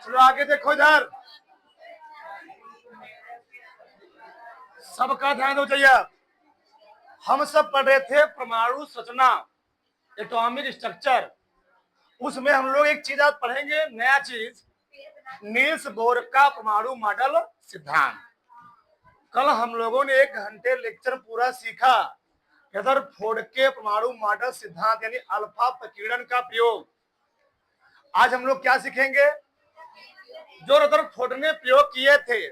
चलो आगे देखो इधर, सबका ध्यान दो चाहिए। हम सब पढ़ रहे थे परमाणु संरचना, एटॉमिक स्ट्रक्चर। उसमें हम लोग एक चीज आज पढ़ेंगे, नया चीज, नील्स बोर का परमाणु मॉडल सिद्धांत। कल हम लोगों ने 1 घंटे लेक्चर पूरा सीखा, रदरफोर्ड के परमाणु मॉडल सिद्धांत यानी अल्फा प्रकीर्णन का प्रयोग। आज हम लोग क्या सीखेंगे? जो रदरफोर्ड ने प्रयोग किए थे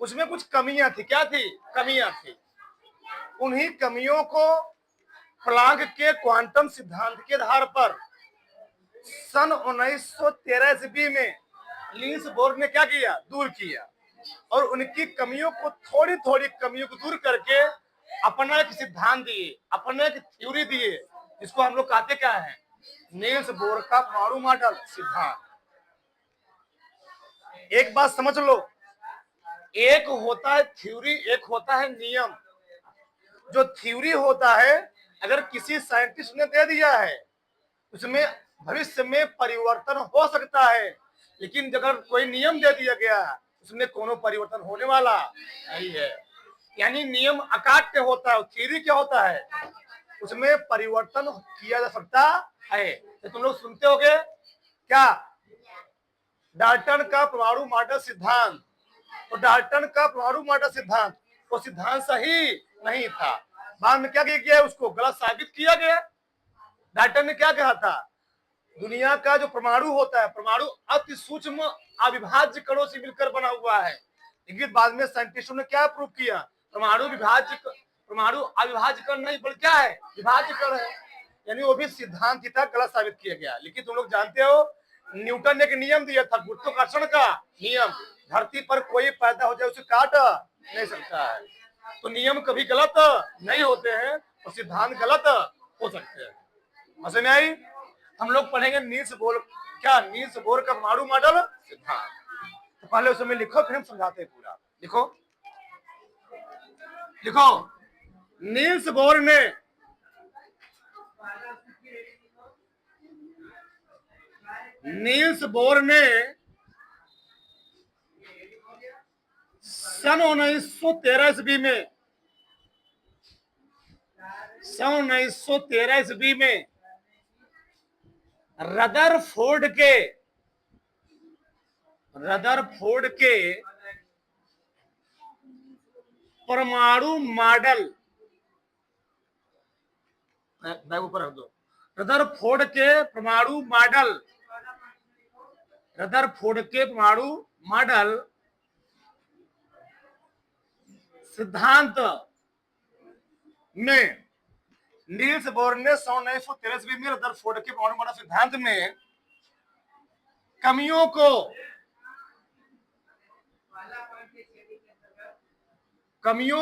उसमें कुछ कमियां थी। क्या थी? कमियां थी। उन्हीं कमियों को प्लांक के क्वांटम सिद्धांत के आधार पर सन 1913 ईस्वी में नील्स बोर ने क्या किया? दूर किया। और उनकी कमियों को, थोड़ी थोड़ी कमियों को दूर करके अपना एक सिद्धांत दिए, अपना एक थ्योरी दिए, जिसको हम लोग कहते क्या है? नील्स बोर का परमाणु मॉडल सिद्धांत। एक बात समझ लो, एक होता है थ्योरी, एक होता है नियम। जो थ्योरी होता है, अगर किसी साइंटिस्ट ने दे दिया है, उसमें भविष्य में परिवर्तन हो सकता है, लेकिन अगर कोई नियम दे दिया गया है उसमें कोनो परिवर्तन होने वाला नहीं है। यानी नियम अकाट्य होता है, थ्योरी क्या होता है? उसमें परिवर्तन किया जा सकता है। तो तुम लोग सुनते होगे क्या? डाल्टन का परमाणु मॉडल सिद्धांत। तो डाल्टन का परमाणु मॉडल सिद्धांत, वो सिद्धांत सही नहीं था। बाद में क्या किया गया? उसको गलत साबित किया गया। डाल्टन ने क्या कहा था? दुनिया का जो परमाणु होता है, परमाणु अति सूक्ष्म अविभाज्य कणों से मिलकर बना हुआ है। लेकिन बाद में साइंटिस्टों ने क्या प्रूव किया? परमाणु अविभाज्य कण नहीं, बल्कि क्या है? विभाज्य कण है। यानी वो भी सिद्धांत ही था, गलत साबित किया गया। लेकिन तुम लोग जानते हो, न्यूटन ने एक नियम दिया था, गुरुत्वाकर्षण का नियम। धरती पर कोई पैदा हो जाए उसे काट नहीं सकता है। तो नियम कभी गलत नहीं होते हैं और सिद्धांत गलत हो सकते हैं। समझ में आई? हम लोग पढ़ेंगे नील्स बोर, क्या नील्स बोर का परमाणु मॉडल सिद्धांत। तो पहले उसमें लिखो, फिर हम समझाते हैं पूरा। लिखो लिखो, नील्स बोर ने सन 1913 ईस्वी में रदरफोर्ड के परमाणु मॉडल, बैग ऊपर रख दो, रदरफोर्ड के परमाणु मॉडल सिद्धांत में नील्स बोर ने 1913 ईस्वी में रदरफोर्ड के परमाणु मॉडल सिद्धांत में कमियों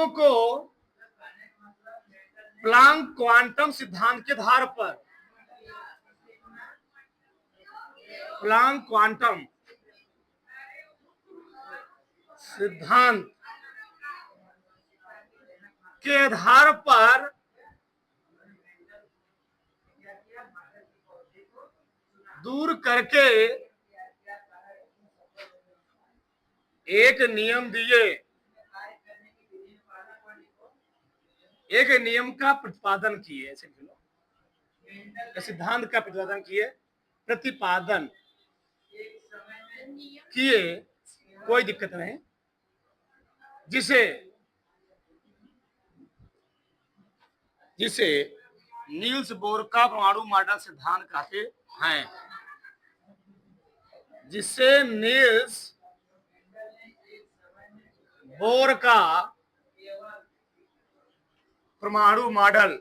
को प्लांक क्वांटम सिद्धांत के आधार पर, प्लांक क्वांटम सिद्धांत के आधार पर दूर करके एक नियम दिए, एक नियम का प्रतिपादन किए। सिद्धांत का प्रतिपादन किए, कोई दिक्कत नहीं, जिसे नील्स बोर का परमाणु मॉडल सिद्धांत कहते हैं। जिसे नील्स बोर का परमाणु मॉडल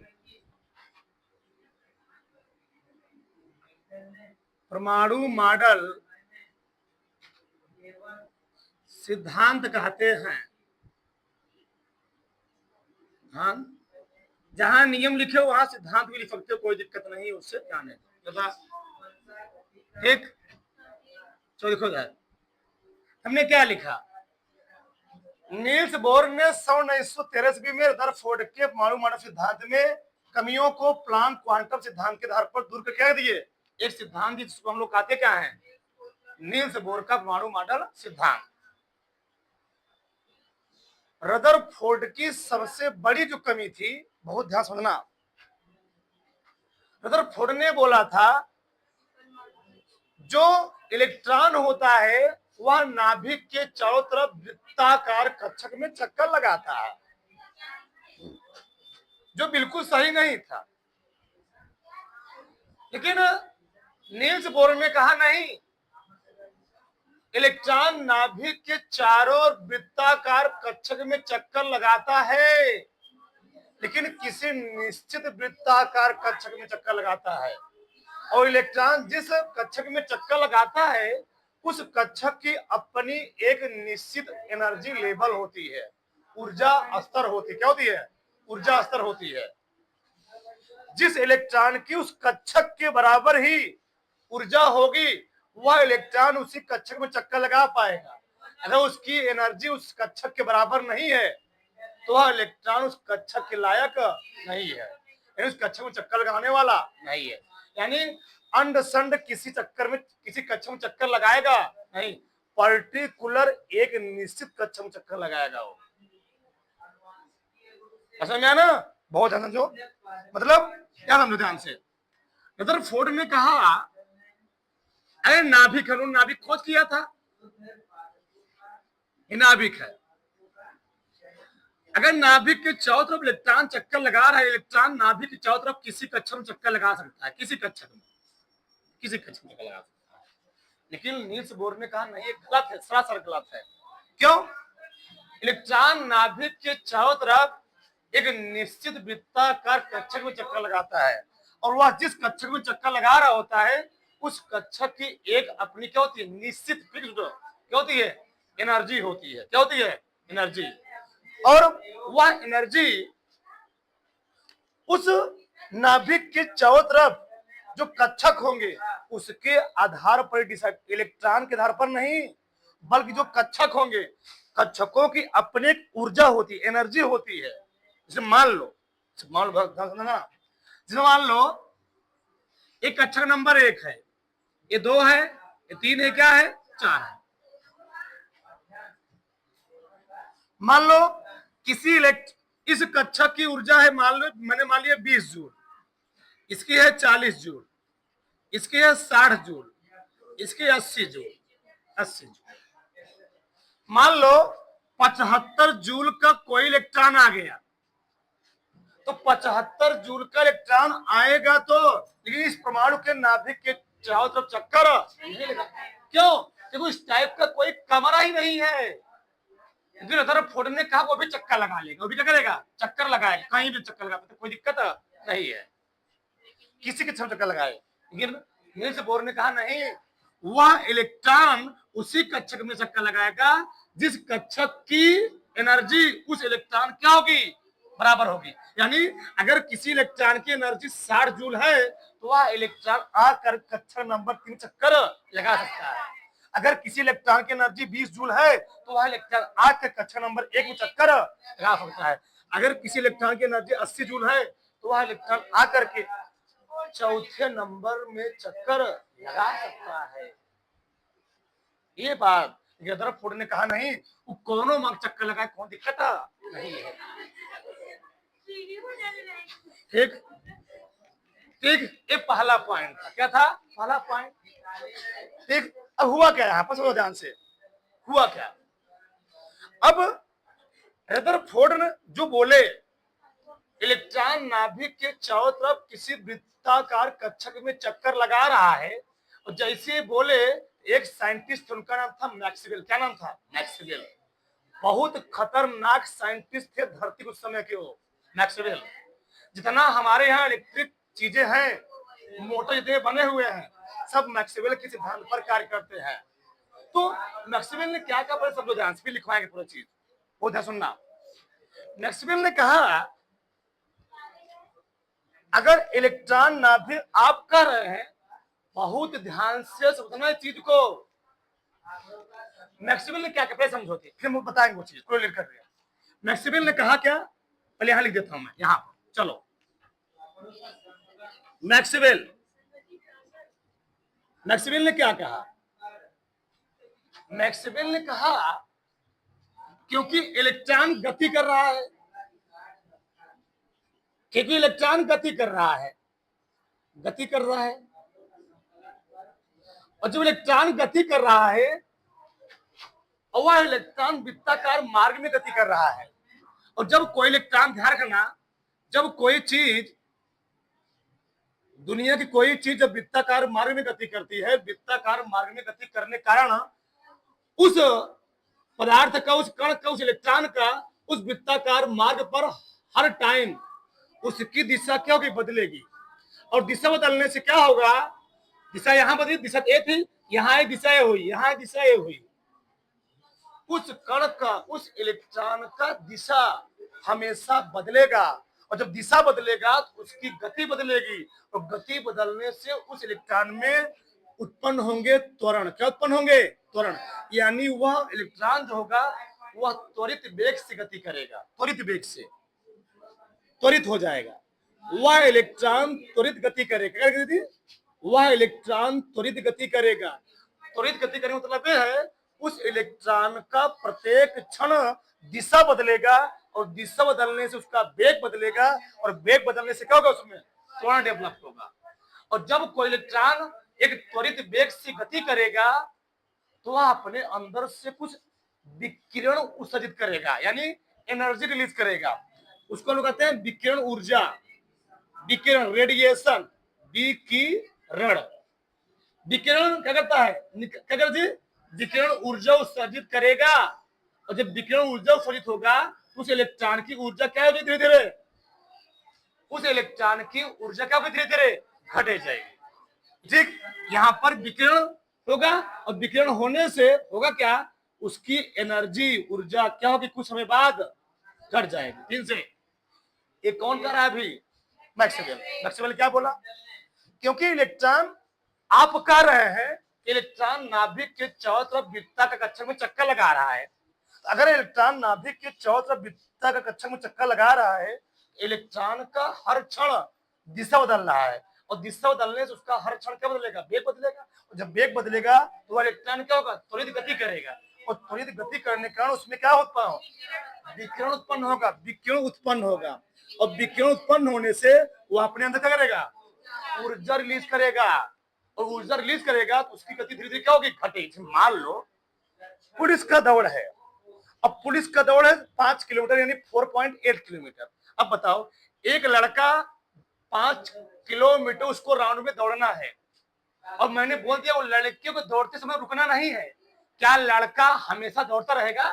सिद्धांत कहते हैं। हाँ, जहां नियम लिखे हो वहां सिद्धांत भी लिख सकते हो, कोई दिक्कत नहीं, उससे क्या नहीं। ठीक, तो देखो यार, हमने क्या लिखा? नील्स बोर ने 1913 ईस्वी में रदरफोर्ड के परमाणु मॉडल सिद्धांत में कमियों को प्लांक क्वांटम सिद्धांत के आधार पर दूर कर क्या दिए? एक सिद्धांत जिसको हम लोग कहते क्या है? नील्स बोर का परमाणु मॉडल सिद्धांत। रदरफोर्ड की सबसे बड़ी जो कमी थी, बहुत ध्यान समझना, रदरफोर्ड ने बोला था जो इलेक्ट्रॉन होता है वह नाभिक के चारों तरफ वृत्ताकार कक्षक में चक्कर लगाता है, जो बिल्कुल सही नहीं था। लेकिन नील्स बोर ने कहा नहीं, इलेक्ट्रॉन नाभिक के चारों वृत्ताकार कक्षक में चक्कर लगाता है, लेकिन किसी निश्चित वृत्ताकार कक्षक में चक्कर लगाता है, और इलेक्ट्रॉन जिस कक्षक में चक्कर लगाता है उस कक्षक की अपनी एक निश्चित एनर्जी लेवल होती है, ऊर्जा स्तर होती है। क्या होती है? ऊर्जा स्तर होती है। जिस इलेक्ट्रॉन की उस कक्षक के बराबर ही ऊर्जा होगी वह इलेक्ट्रॉन उसी कक्षक में चक्कर लगा पाएगा। अगर उसकी एनर्जी उस कक्षक के बराबर नहीं है तो वह इलेक्ट्रॉन उस कक्षक के लायक नहीं है, यानी उस कक्षक में चक्कर लगाने वाला नहीं है। यानी अंड संड किसी चक्कर में, किसी कक्षक में चक्कर लगाएगा नहीं, पर्टिकुलर एक निश्चित कक्षक में चक्कर लगाएगा वो। समझ में आया ना? बहुत ध्यान समझो, मतलब क्या समझो ध्यान से। रदरफोर्ड ने कहा अरे नाभिक है, नाभिक खोज किया था, ये नाभिक है। अगर नाभिक के चारों तरफ इलेक्ट्रॉन चक्कर लगा रहा है, इलेक्ट्रॉन नाभिक के चारों तरफ किसी कक्षक में चक्कर लगा सकता है, किसी कक्षक में चक्कर लगा सकता है। लेकिन नील्स बोर ने कहा नहीं, ये गलत है, सरासर गलत है। क्यों? इलेक्ट्रॉन नाभिक के चारों तरफ एक निश्चित वृत्ताकार कक्षक में चक्कर लगाता है, और वह जिस कक्षक में चक्कर लगा रहा होता है उस कक्षक की एक अपनी क्या होती है? निश्चित फिक्स्ड क्या होती है? एनर्जी होती है। क्या होती है? एनर्जी। और वह एनर्जी उस नाभिक के चारों तरफ जो कक्षक होंगे उसके आधार पर डिसाइड, इलेक्ट्रॉन के आधार पर नहीं, बल्कि जो कक्षक होंगे, कक्षकों की अपनी एक ऊर्जा होती है, एनर्जी होती है। जैसे मान लो एक कक्षक नंबर 1 है, ये 2 है, ये 3 है, क्या है? 4 है। मान लो किसी इस कक्षक की ऊर्जा है, मान लो मैंने मान लिया 20 जूल, इसकी है 40 जूल, इसकी है 60 जूल, इसकी 80 जूल, 80 जूल। मान लो 75 जूल का कोई इलेक्ट्रॉन आ गया, तो 75 जूल का इलेक्ट्रॉन आएगा तो, लेकिन इस परमाणु के नाभिक के चारों तरफ चक्कर नहीं लगा। क्यों? क्योंकि इस टाइप का कोई कमरा ही नहीं है। रदरफोर्ड ने कहा वो भी चक्कर लगा लेगा, वो भी क्या करेगा? चक्कर लगाएगा, कहीं भी चक्कर लगा, तो कोई दिक्कत नहीं है, किसी के चक्कर लगाए। लेकिन नील्स बोर ने कहा नहीं, वह इलेक्ट्रॉन उसी कक्षक में चक्कर लगाएगा जिस कक्षक की एनर्जी उस इलेक्ट्रॉन क्या होगी? बराबर होगी। यानी अगर किसी इलेक्ट्रॉन की एनर्जी 60 जूल है तो वह इलेक्ट्रॉन आकर कक्षक नंबर 3 चक्कर लगा सकता है। अगर किसी इलेक्ट्रॉन की एनर्जी 20 जूल है तो वह इलेक्ट्रॉन आकर कक्षक नंबर 1 में चक्कर लगा सकता है। अगर किसी इलेक्ट्रॉन की एनर्जी 80 जूल है तो वह इलेक्ट्रॉन आकर के चौथे नंबर में चक्कर लगा सकता है। ये बात रदरफोर्ड ने कहा नहीं, वो कोनो मांग चक्कर लगाए, कौन दिक्कत नहीं है। ठीक ठीक, ये पहला पॉइंट था। क्या था पहला पॉइंट? ठीक, अब हुआ क्या यहाँ पर? ध्यान से, हुआ क्या? अब रदरफोर्ड जो बोले इलेक्ट्रॉन नाभिक के चारों तरफ किसी वृत्ताकार कक्षक में चक्कर लगा रहा है, और जैसे बोले एक साइंटिस्ट, उनका नाम था मैक्सवेल। क्या नाम था? मैक्सवेल। बहुत खतरनाक साइंटिस्ट थे धरती के उस समय के वो मैक्सवेल। जितना हमारे यहाँ इलेक्ट्रिक चीजें हैं, मोटर जितने बने हुए हैं, सब मैक्सवेल के सिद्धांत पर कार्य करते हैं। तो मैक्सवेल ने क्या कहा, सब लोग ध्यान से लिखवाएंगे पूरा चीज, वो ध्यान सुनना। मैक्सवेल ने कहा अगर इलेक्ट्रॉन नाभिक, आप कर रहे हैं, बहुत ध्यान से समझना इस चीज को। मैक्सवेल ने क्या कहा समझोते, फिर हम बताएंगे वो चीज को लिख कर। मैक्सवेल ने कहा क्या, पहले यहां लिख देता हूं मैं, यहां पर चलो। मैक्सवेल ने क्या कहा? मैक्सवेल ने कहा क्योंकि इलेक्ट्रॉन गति कर रहा है, क्योंकि इलेक्ट्रॉन गति कर रहा है, गति कर रहा है, और जब इलेक्ट्रॉन गति कर रहा है और वह इलेक्ट्रॉन वृत्ताकार मार्ग में गति कर रहा है, और जब कोई इलेक्ट्रॉन, ध्यान रखना, जब कोई चीज, दुनिया की कोई चीज जब वृत्ताकार मार्ग में गति करती है, वृत्ताकार मार्ग में गति करने कारण उस पदार्थ का, उस कण का, उस इलेक्ट्रॉन का उस वृत्ताकार मार्ग पर हर टाइम उसकी दिशा क्या होगी, बदलेगी। और दिशा बदलने से क्या होगा, दिशा यहां बदली, दिशा ए थी, यहां एक दिशा ए हुई, यहां एक दिशा ए हुई। उस कण का, उस इलेक्ट्रॉन का दिशा हमेशा बदलेगा, और जब दिशा बदलेगा तो उसकी गति बदलेगी, और गति बदलने से उस इलेक्ट्रॉन में उत्पन्न होंगे त्वरण। क्या उत्पन्न होंगे, त्वरण। यानी वह इलेक्ट्रॉन जो होगा वह त्वरित वेग से गति करेगा, त्वरित वेग से, त्वरित हो जाएगा। वह इलेक्ट्रॉन त्वरित गति करेगा, वह इलेक्ट्रॉन त्वरित गति करेगा। त्वरित गति करने का मतलब यह है उस इलेक्ट्रॉन का प्रत्येक क्षण दिशा बदलेगा, और दिशा बदलने से उसका वेग बदलेगा, और वेग बदलने से क्या होगा, उसमें त्वरण डेवलप होगा। और जब कोई इलेक्ट्रॉन एक त्वरित वेग से गति करेगा तो वह अपने अंदर से कुछ विकिरण उत्सर्जित करेगा, यानी एनर्जी रिलीज करेगा। उसको लोग कहते हैं विकिरण ऊर्जा, विकिरण, रेडिएशन, विकिरण। विकिरण क्या करता है, क्या करता है, विकिरण ऊर्जा उत्सर्जित करेगा, और जब विकिरण ऊर्जा उत्सर्जित होगा तो उस इलेक्ट्रॉन की ऊर्जा क्या होगी, धीरे धीरे उस इलेक्ट्रॉन की ऊर्जा क्या होगी, धीरे धीरे घटे जाएगी। ठीक, यहां पर विकिरण होगा, और विकिरण होने से होगा क्या, उसकी एनर्जी, ऊर्जा क्या होगी, कुछ समय बाद घट जाएगी। तीन से ये कौन कर रहा है अभी, मैक्सवेल। मैक्सवेल क्या बोला, क्योंकि इलेक्ट्रॉन, आप कह रहे हैं इलेक्ट्रॉन नाभिक के चारों तरफ वृत्ताकार कक्षक में चक्कर लगा रहा है। अगर इलेक्ट्रॉन नाभिक के चारों तरफ वृत्ताकार कक्षक में चक्कर लगा रहा है, इलेक्ट्रॉन का हर क्षण दिशा बदल रहा है, और दिशा बदलने से उसका हर क्षण क्या बदलेगा, वेग बदलेगा। और जब वेग बदलेगा तो वह इलेक्ट्रॉन क्या होगा, त्वरित गति करेगा, और त्वरित गति करने के कारण उसमें क्या होता है, विकिरण उत्पन्न होगा, विकिरण उत्पन्न होगा। और विकिरण उत्पन्न होने से वह अपने अंदर क्या करेगा, ऊर्जा रिलीज करेगा, और ऊर्जा रिलीज करेगा तो उसकी गति धीरे धीरे क्या होगी, घटेगी। मान लो पुलिस का दौड़ है, अब पुलिस का दौड़ है 5 किलोमीटर यानी 4.8 किलोमीटर। अब बताओ, एक लड़का 5 किलोमीटर उसको राउंड में दौड़ना है, और मैंने बोल दिया वो लड़कियों को दौड़ते समय रुकना नहीं है। क्या लड़का हमेशा दौड़ता रहेगा,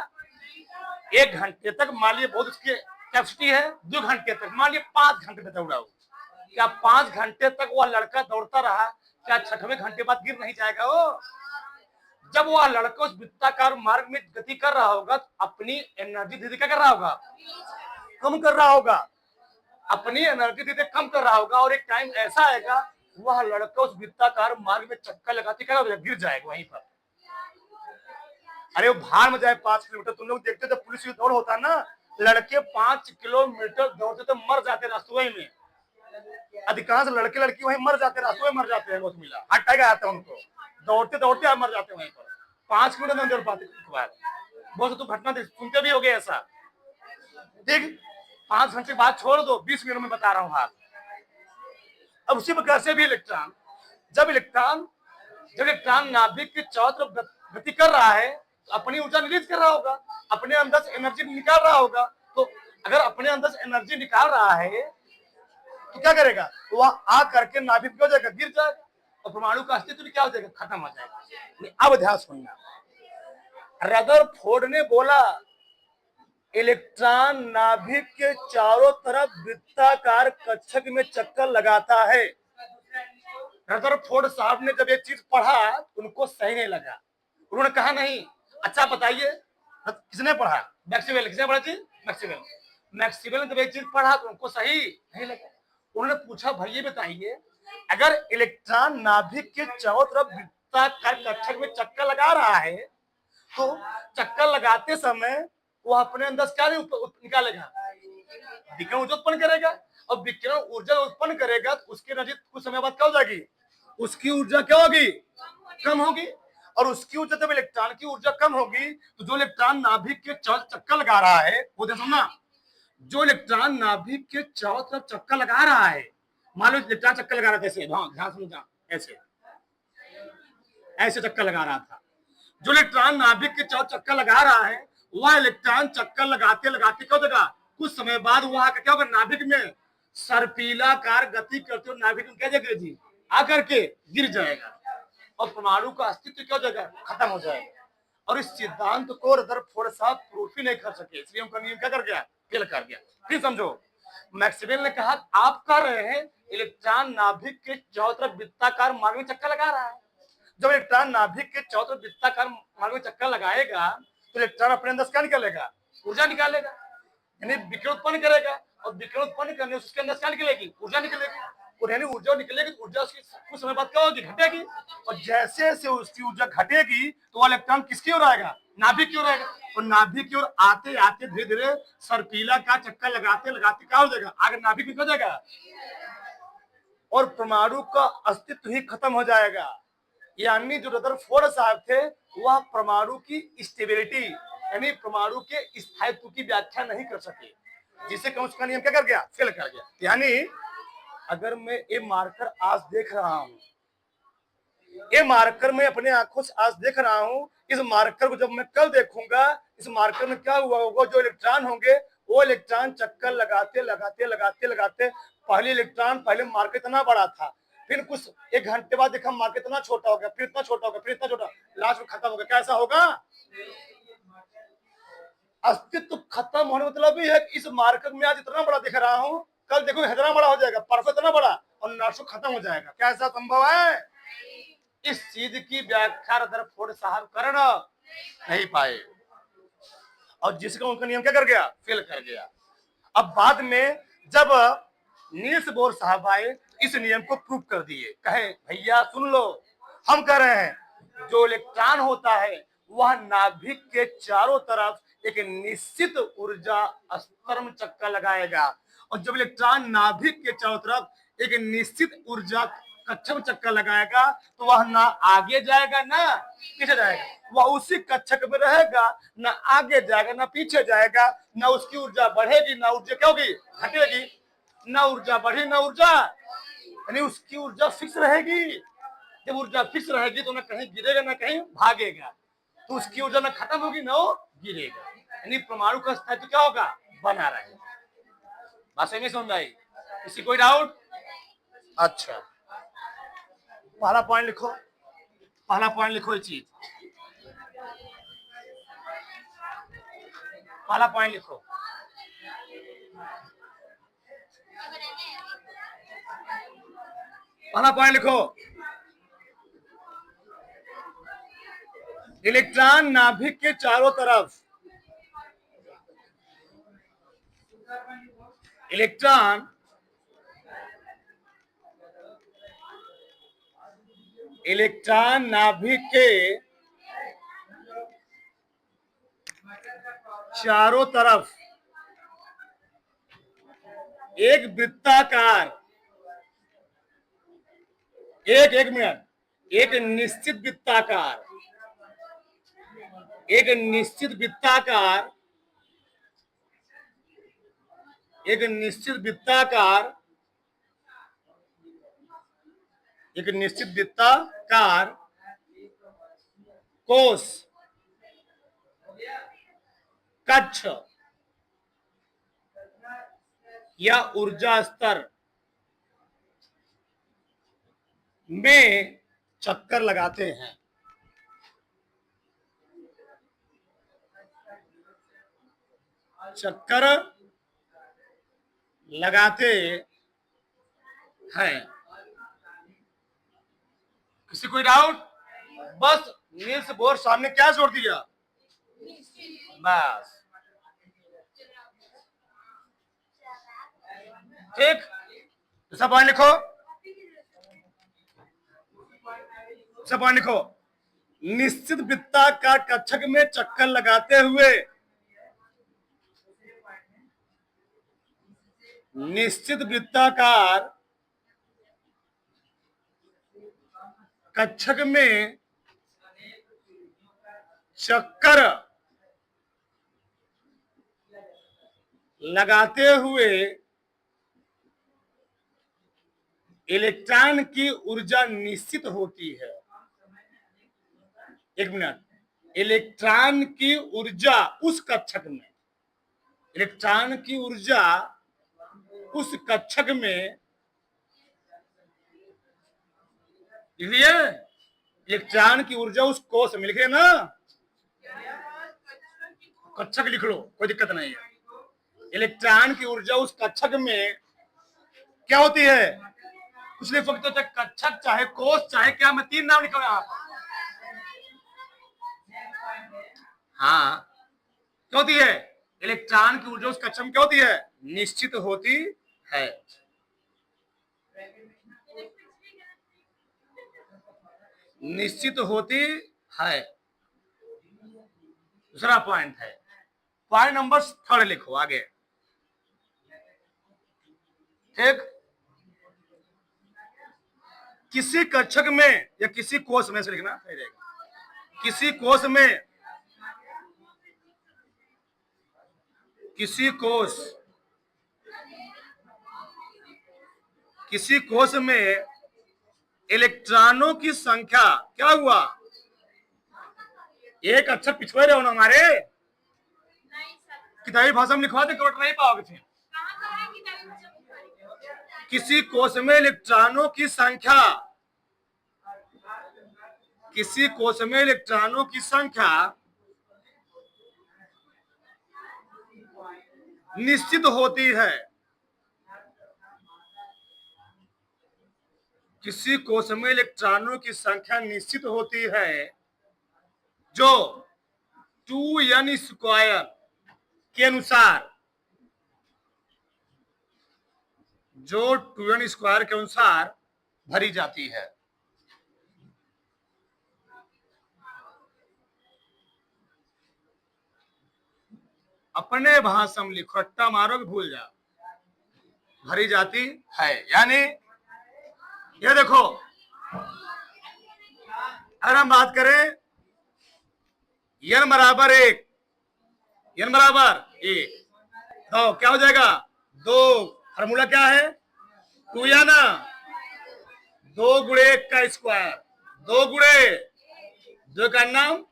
1 घंटे तक, मान लीजिए बहुत उसकी कैपेसिटी है, 2 घंटे तक, मान लीजिए 5 घंटे तक दौड़ा हो, क्या 5 घंटे तक वह लड़का दौड़ता रहा, क्या 6वें घंटे बाद गिर नहीं जाएगा वो। जब वह लड़का उस वृत्ताकार मार्ग में गति कर रहा होगा तो अपनी एनर्जी धीरे क्या कर रहा होगा, कम कर रहा होगा, अपनी एनर्जी धीरे कम कर रहा होगा, और एक टाइम ऐसा आएगा वह लड़का उस वृत्ताकार मार्ग में चक्कर लगाते क्या गिर जाएगा वहीं पर। अरे वो भार में जाए 5 किलोमीटर। तुम लोग देखते जब पुलिस की दौड़ होता है ना, लड़के 5 किलोमीटर दौड़ते तो मर जाते रास्तों में, अधिकांश लड़के लड़की वहीं मर जाते, रास्तों में मर जाते हैं, बहुत मिला, हार्ट अटैक आता है उनको, दौड़ते दौड़ते आप मर जाते हैं वहीं पर। 5 किलोमीटर नहीं दौड़ पाते, बहुत तो घटना सुनते भी हो गए ऐसा। ठीक, 5 घंटे बाद छोड़ दो, 20 मिनट में बता रहा हूँ हाल। अब उसी प्रकार से भी इलेक्ट्रॉन, जब इलेक्ट्रॉन नाभिक के चारों तरफ गति कर रहा है तो अपनी ऊर्जा रिलीज कर रहा होगा, अपने अंदर से एनर्जी निकाल रहा होगा। तो अगर अपने अंदर से एनर्जी निकाल रहा है तो क्या करेगा, वह आ करके नाभिक हो जाएगा, गिर जाएगा, और परमाणु का अस्तित्व भी क्या हो जाएगा, खत्म हो जाएगा। अब ध्यान सुनना, रदरफोर्ड ने बोला इलेक्ट्रॉन नाभिक के चारों तरफ वृत्ताकार कक्षक में चक्कर लगाता है। रदरफोर्ड साहब ने जब ये चीज पढ़ा उनको सही नहीं लगा, उन्होंने कहा नहीं। अच्छा बताइए किसने पढ़ा, मैक्सवेल। किसने पढ़ा जी, मैक्सवेल। मैक्सवेल ने जब एक चीज पढ़ा तो उनको सही नहीं लगा। उन्होंने पूछा भाई ये बताइए, अगर इलेक्ट्रॉन नाभिक के चारों तरफ वृत्ताकार कक्षक में चक्कर लगा रहा है तो चक्कर लगाते समय वो अपने अंदर क्या निकालेगा, विकिरण ऊर्जा उत्पन्न करेगा, और विकिरण ऊर्जा उत्पन्न करेगा तो उसकी एनर्जी कुछ समय बाद क्या हो जाएगी, उसकी ऊर्जा क्या होगी, कम होगी। और उसकी ऊर्जा, जब इलेक्ट्रॉन की ऊर्जा कम होगी तो जो इलेक्ट्रॉन नाभिक के चक्कर लगा रहा है, वो देखो ना, जो इलेक्ट्रॉन नाभिक के चारों तरफ चक्कर लगा रहा है, मान लो इलेक्ट्रॉन चक्कर लगा रहा था ऐसे, ध्यान समझना, ऐसे ऐसे चक्कर लगा रहा था, जो इलेक्ट्रॉन नाभिक के चारों चक्कर लगा रहा है, वह इलेक्ट्रॉन चक्कर लगाते लगाते क्या होगा, कुछ समय बाद वहां का क्या होगा, नाभिक में सर्पिलाकार गति करते हुए नाभिक में क्या जगह जी आकर के गिर जाएगा और परमाणु का अस्तित्व क्या हो जाएगा, खत्म हो जाएगा। और इस सिद्धांत को रदरफोर्ड साहब प्रूफ ही नहीं कर सके, इसलिए उनका नियम क्या कर गया, फेल कर गया। फिर समझो, मैक्सवेल ने कहा आप कर रहे हैं, इलेक्ट्रॉन नाभिक के चारों तरफ वृत्ताकार मार्ग में चक्कर लगा रहा है। जब इलेक्ट्रॉन नाभिक के चारों तरफ वृत्ताकार मार्ग में चक्कर लगाएगा तो इलेक्ट्रॉन अपने अंदर क्या निकालेगा, ऊर्जा निकालेगा, यानी विकिरण उत्पन्न करेगा, और विकिरण उत्पन्न करने से उसके अंदर क्या निकलेगी, ऊर्जा निकलेगी, और यानी ऊर्जा निकलेगी तो ऊर्जा कुछ समय बाद क्या होगी, घटेगी, और जैसे जैसे उसकी ऊर्जा घटेगी तो वो इलेक्ट्रॉन किसकी ओर आएगा, नाभिक की ओर आएगा, और नाभिक की ओर आते आते धीरे धीरे सर्पिला का चक्कर लगाते लगाते क्या हो जाएगा, आगे नाभिक में हो जाएगा और परमाणु का अस्तित्व ही खत्म हो जाएगा। यानी जो रदरफोर्ड साहब थे वह परमाणु की स्टेबिलिटी यानी परमाणु के स्थायित्व की व्याख्या नहीं कर सके, जिसे कौन का नियम क्या कर गया, फेल कर गया। यानी अगर मैं ये मार्कर आज देख रहा हूं, ये मार्कर मैं अपने आंखों से आज देख रहा हूं, इस मार्कर को जब मैं कल देखूंगा, इस मार्कर में क्या हुआ होगा, जो इलेक्ट्रॉन होंगे वो इलेक्ट्रॉन चक्कर लगाते लगाते लगाते लगाते पहले मार्कर इतना बड़ा था, फिर कुछ एक घंटे बाद देखा मार्कर इतना छोटा हो गया, फिर इतना छोटा हो गया, फिर इतना छोटा, लास्ट में खत्म हो गया। क्या ऐसा होगा, अस्तित्व खत्म होने मतलब भी है कि इस मार्कर में आज इतना बड़ा दिख रहा हूं, कल देखो इतना बड़ा हो जाएगा, परसों इतना बड़ा और नर्सों खत्म हो जाएगा। क्या ऐसा संभव है? इस चीज की व्याख्या रदरफोर्ड साहब कर नहीं पाए और जिसका उनका नियम क्या कर गया, फेल कर गया। अब बाद में जब नील्स बोर साहब आए, इस नियम को प्रूव कर दिए, कहे भैया सुन लो, हम कह रहे हैं जो इलेक्ट्रॉन होता है वह नाभिक के चारों तरफ एक निश्चित ऊर्जा स्तर में चक्कर लगाएगा, और जब इलेक्ट्रॉन नाभिक के चारों तरफ एक निश्चित ऊर्जा कक्षक में चक्कर लगाएगा तो वह ना आगे जाएगा ना पीछे जाएगा, वह उसी कक्षक में रहेगा, ना आगे जाएगा ना पीछे जाएगा, ना उसकी ऊर्जा बढ़ेगी ना ऊर्जा क्या होगी, घटेगी, ना ऊर्जा बढ़ी ना ऊर्जा, यानी उसकी ऊर्जा फिक्स रहेगी। जब ऊर्जा फिक्स रहेगी तो ना कहीं गिरेगा ना कहीं भागेगा, तो उसकी ऊर्जा ना खत्म होगी ना वो गिरेगा, यानी परमाणु का स्थायित्व क्या होगा, बना रहेगा। बात में समझ आई? किसी कोई डाउट? अच्छा, पहला पॉइंट लिखो, पहला पॉइंट लिखो, ये चीज पहला पॉइंट लिखो, पहला पॉइंट लिखो, इलेक्ट्रॉन नाभिक के चारों तरफ, इलेक्ट्रॉन नाभिक के चारों तरफ एक वृत्ताकार, एक मिनट, एक निश्चित वृत्ताकार, एक निश्चित वृत्ताकार, एक निश्चित वृत्ताकार, एक निश्चित वृत्ताकार कोष कक्ष या ऊर्जा स्तर में चक्कर लगाते हैं। चक्कर लगाते हैं। किसी कोई डाउट? बस नील्स बोर सामने क्या जोड़ दिया, बस ठीक। सब पॉइंट लिखो, सब पॉइंट लिखो, निश्चित वृत्ताकार कक्षक में चक्कर लगाते हुए, निश्चित वृत्ताकार कक्षक में चक्कर लगाते हुए इलेक्ट्रॉन की ऊर्जा निश्चित होती है। एक मिनट, इलेक्ट्रॉन की ऊर्जा उस कक्षक में, इलेक्ट्रॉन की ऊर्जा उस कक्षक में, इसलिए इलेक्ट्रॉन की ऊर्जा उस कोश में, लिखे ना, कक्षक लिख लो, कोई दिक्कत नहीं है। इलेक्ट्रॉन की ऊर्जा उस कक्षक में क्या होती है, कुछ नहीं फक्त चाहे कक्षक चाहे कोश चाहे क्या, मैं 3 नाम लिखा हूं आप। हाँ, क्या होती है, इलेक्ट्रॉन की ऊर्जा उस कक्षक में क्या होती है, निश्चित होती है। निश्चित होती है। दूसरा पॉइंट है, पॉइंट नंबर 3 लिखो आगे। ठीक, किसी कक्षक में या किसी कोश में से लिखना सही रहेगा। किसी कोश में, किसी कोश में इलेक्ट्रॉनों की संख्या क्या हुआ, एक अक्षर पिछड़े रहे हो ना हमारे, किताबी भाषा में लिखवा दे, कवर नहीं पाओगे फिर। किसी कोश में इलेक्ट्रॉनों की संख्या, किसी कोश में इलेक्ट्रॉनों की संख्या निश्चित होती है। किसी कोश में इलेक्ट्रॉनों की संख्या निश्चित होती है जो 2n² के अनुसार, जो 2n² के अनुसार भरी जाती है। अपने भाषा में लिखो, रट्टा मारोगे भूल जाओ, भरी जाती है। यानी ये देखो, अगर हम बात करें n बराबर 1, n बराबर 1, तो क्या हो जाएगा, 2, फार्मूला क्या है, 2n, 2 गुणे 1 का स्क्वायर, 2 गुणे 2 का नाम,